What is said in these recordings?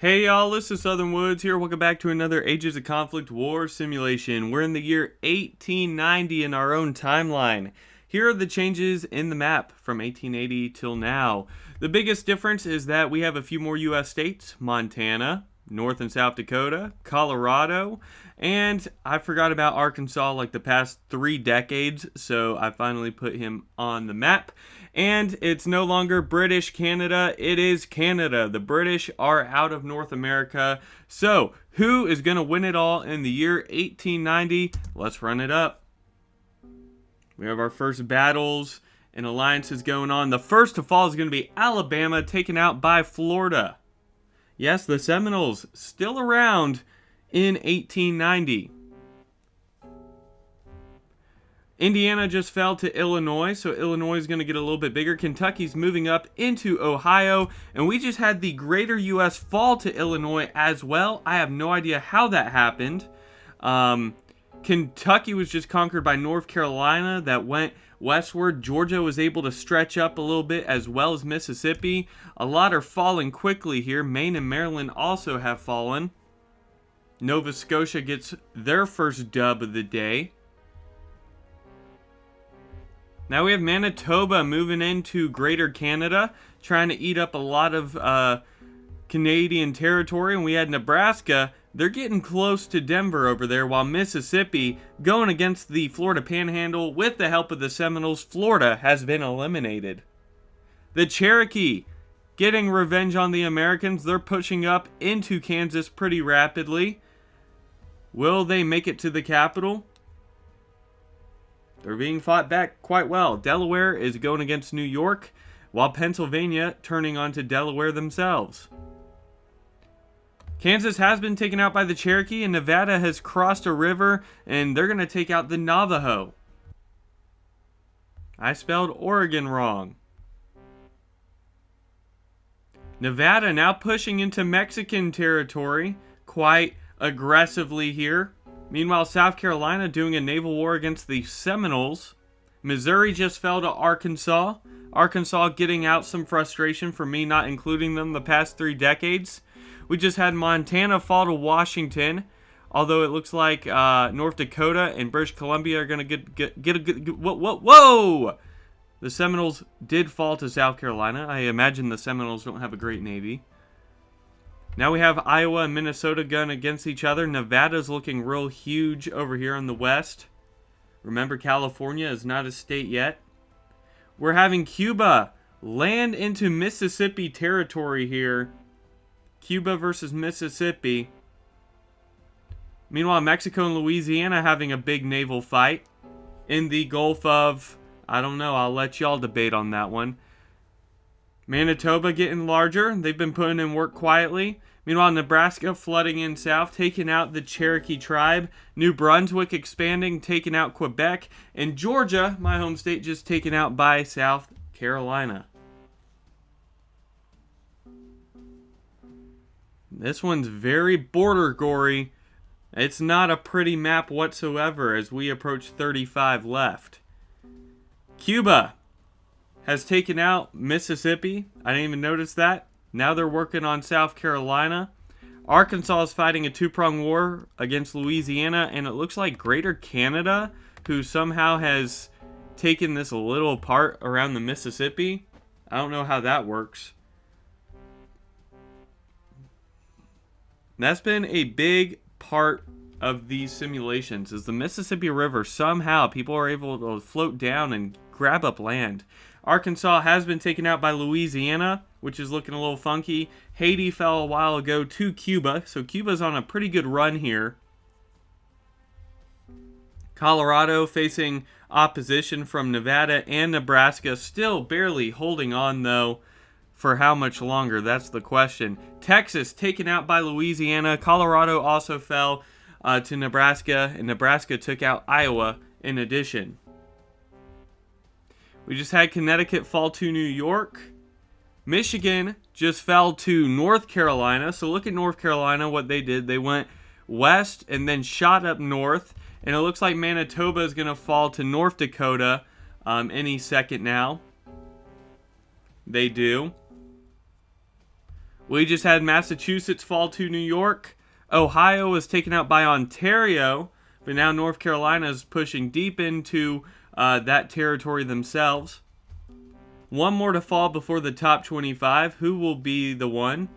Hey y'all, this is Southern Woods here. Welcome back to another Ages of Conflict War simulation. We're in the year 1890 in our own timeline. Here are the changes in the map from 1880 till now. The biggest difference is that we have a few more US states: Montana, North and South Dakota, Colorado, and I forgot about Arkansas like the past 3 decades, so I finally put him on the map. And it's no longer British Canada, it is Canada. The British are out of North America. So, who is going to win it all in the year 1890? Let's run it up. We have our first battles and alliances going on. The first to fall is going to be Alabama, taken out by Florida. Yes, the Seminoles still around in 1890. Indiana just fell to Illinois, so Illinois is going to get a little bit bigger. Kentucky's moving up into Ohio, and we just had the greater U.S. fall to Illinois as well. I have no idea how that happened. Kentucky was just conquered by North Carolina. That went westward. Georgia was able to stretch up a little bit, as well as Mississippi. A lot are falling quickly here. Maine and Maryland also have fallen. Nova Scotia gets their first dub of the day. Now we have Manitoba moving into Greater Canada, trying to eat up a lot of Canadian territory. And we had Nebraska. They're getting close to Denver over there, while Mississippi, going against the Florida Panhandle with the help of the Seminoles, Florida has been eliminated. The Cherokee getting revenge on the Americans. They're pushing up into Kansas pretty rapidly. Will they make it to the capital? They're being fought back quite well. Delaware is going against New York, while Pennsylvania turning on to Delaware themselves. Kansas has been taken out by the Cherokee, and Nevada has crossed a river, and they're going to take out the Navajo. I spelled Oregon wrong. Nevada now pushing into Mexican territory quite aggressively here. Meanwhile, South Carolina doing a naval war against the Seminoles. Missouri just fell to Arkansas. Arkansas getting out some frustration for me not including them the past 3 decades. We just had Montana fall to Washington. Although it looks like North Dakota and British Columbia are going to get a good... Whoa! The Seminoles did fall to South Carolina. I imagine the Seminoles don't have a great navy. Now we have Iowa and Minnesota going against each other. Nevada's looking real huge over here in the west. Remember, California is not a state yet. We're having Cuba land into Mississippi territory here. Cuba versus Mississippi. Meanwhile, Mexico and Louisiana having a big naval fight in the Gulf of... I don't know, I'll let y'all debate on that one. Manitoba getting larger. They've been putting in work quietly. Meanwhile, Nebraska flooding in south, taking out the Cherokee tribe. New Brunswick expanding, taking out Quebec. And Georgia, my home state, just taken out by South Carolina. This one's very border gory. It's not a pretty map whatsoever as we approach 35 left. Cuba has taken out Mississippi. I didn't even notice that. Now they're working on South Carolina. Arkansas is fighting a 2-pronged war against Louisiana, and it looks like Greater Canada, who somehow has taken this a little apart around the Mississippi. I don't know how that works. That's been a big part of these simulations, is the Mississippi River. Somehow people are able to float down and grab up land. Arkansas has been taken out by Louisiana, which is looking a little funky. Haiti fell a while ago to Cuba, so Cuba's on a pretty good run here. Colorado facing opposition from Nevada and Nebraska, still barely holding on though. For how much longer? That's the question. Texas taken out by Louisiana. Colorado also fell to Nebraska, and Nebraska took out Iowa in addition. We just had Connecticut fall to New York. Michigan just fell to North Carolina. So look at North Carolina, what they did. They went west and then shot up north. And it looks like Manitoba is going to fall to North Dakota any second now. They do. We just had Massachusetts fall to New York. Ohio was taken out by Ontario, but now North Carolina is pushing deep into that territory themselves. One more to fall before the top 25. Who will be the one?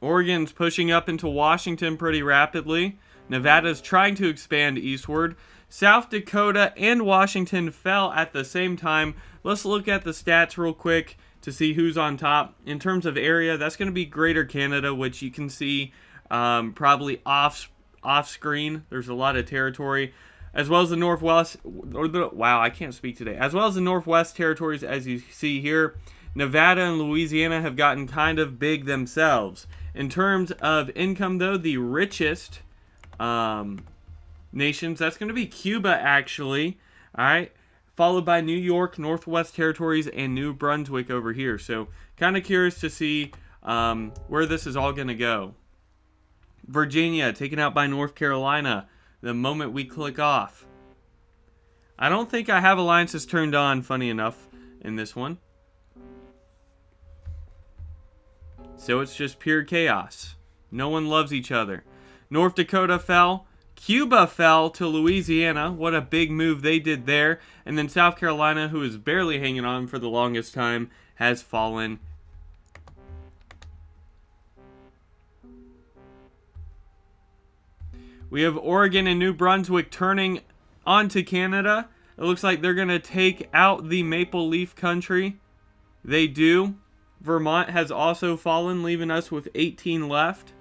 Oregon's pushing up into Washington pretty rapidly. Nevada's trying to expand eastward. South Dakota and Washington fell at the same time. Let's look at the stats real quick to see who's on top. In terms of area, that's going to be Greater Canada, which you can see probably off screen. There's a lot of territory. As well as the Northwest. Wow, I can't speak today. As well as the Northwest territories, as you see here. Nevada and Louisiana have gotten kind of big themselves. In terms of income, though, the richest nations, that's going to be Cuba, actually. All right. Followed by New York, Northwest Territories, and New Brunswick over here. So, kind of curious to see where this is all going to go. Virginia, taken out by North Carolina the moment we click off. I don't think I have alliances turned on, funny enough, in this one. So it's just pure chaos. No one loves each other. North Dakota fell. Cuba fell to Louisiana. What a big move they did there. And then South Carolina, who is barely hanging on for the longest time, has fallen. We have Oregon and New Brunswick turning onto Canada. It looks like they're going to take out the Maple Leaf Country. They do. Vermont has also fallen, leaving us with 18 left.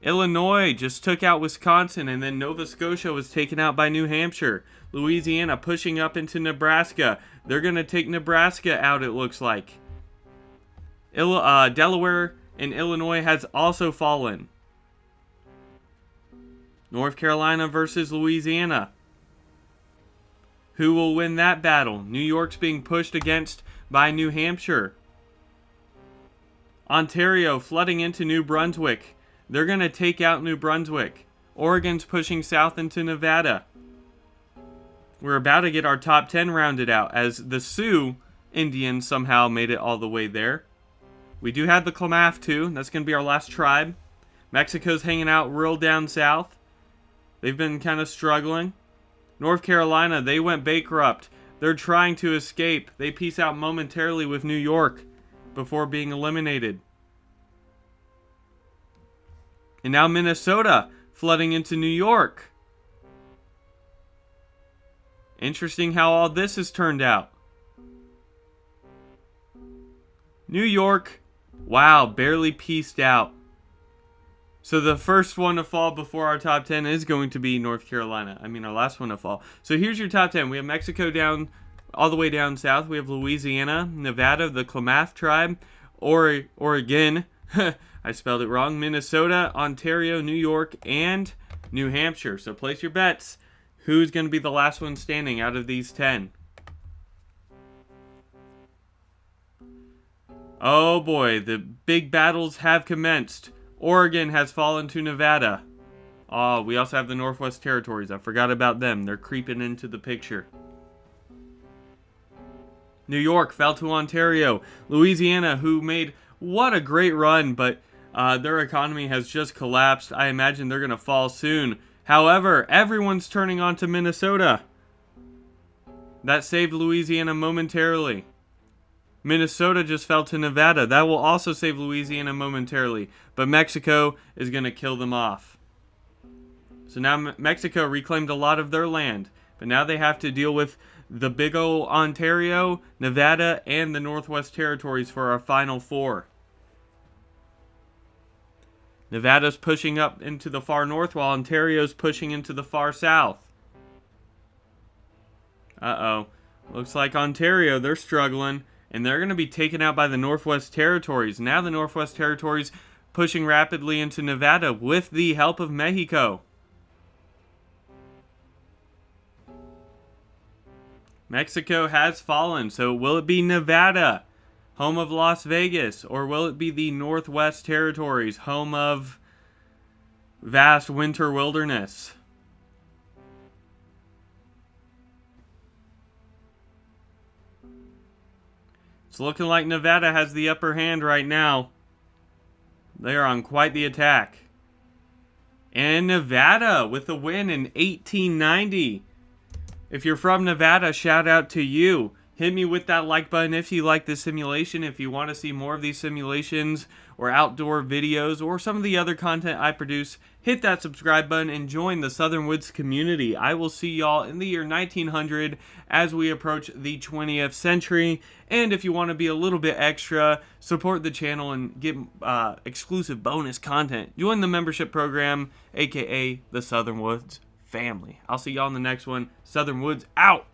Illinois just took out Wisconsin, and then Nova Scotia was taken out by New Hampshire. Louisiana pushing up into Nebraska. They're going to take Nebraska out, it looks like. Delaware and Illinois has also fallen. North Carolina versus Louisiana. Who will win that battle? New York's being pushed against by New Hampshire. Ontario flooding into New Brunswick. They're going to take out New Brunswick. Oregon's pushing south into Nevada. We're about to get our top 10 rounded out as the Sioux Indians somehow made it all the way there. We do have the Klamath too. That's going to be our last tribe. Mexico's hanging out real down south. They've been kind of struggling. North Carolina, they went bankrupt. They're trying to escape. They peace out momentarily with New York before being eliminated. And now Minnesota flooding into New York. Interesting how all this has turned out. New York, wow, barely pieced out. So the first one to fall before our top 10 is going to be North Carolina. I mean, our last one to fall. So here's your top 10. We have Mexico down, all the way down south. We have Louisiana, Nevada, the Klamath tribe, Oregon, I spelled it wrong, Minnesota, Ontario, New York, and New Hampshire. So place your bets. Who's going to be the last one standing out of these 10? Oh boy, the big battles have commenced. Oregon has fallen to Nevada. Oh, we also have the Northwest Territories. I forgot about them. They're creeping into the picture. New York fell to Ontario. Louisiana, who made what a great run, but their economy has just collapsed. I imagine they're going to fall soon. However, everyone's turning on to Minnesota. That saved Louisiana momentarily. Minnesota just fell to Nevada. That will also save Louisiana momentarily. But Mexico is going to kill them off. So now Mexico reclaimed a lot of their land. But now they have to deal with the big old Ontario, Nevada, and the Northwest Territories for our final four. Nevada's pushing up into the far north while Ontario's pushing into the far south. Uh-oh. Looks like Ontario, they're struggling. And they're going to be taken out by the Northwest Territories. Now the Northwest Territories pushing rapidly into Nevada with the help of Mexico. Mexico has fallen. So will it be Nevada, home of Las Vegas? Or will it be the Northwest Territories, home of vast winter wilderness? It's looking like Nevada has the upper hand right now. They are on quite the attack. And Nevada with a win in 1890. If you're from Nevada, shout out to you. Hit me with that like button if you like this simulation. If you want to see more of these simulations or outdoor videos or some of the other content I produce, hit that subscribe button and join the Southern Woods community. I will see y'all in the year 1900 as we approach the 20th century. And if you want to be a little bit extra, support the channel and get exclusive bonus content, join the membership program, aka the Southern Woods family. I'll see y'all in the next one. Southern Woods out.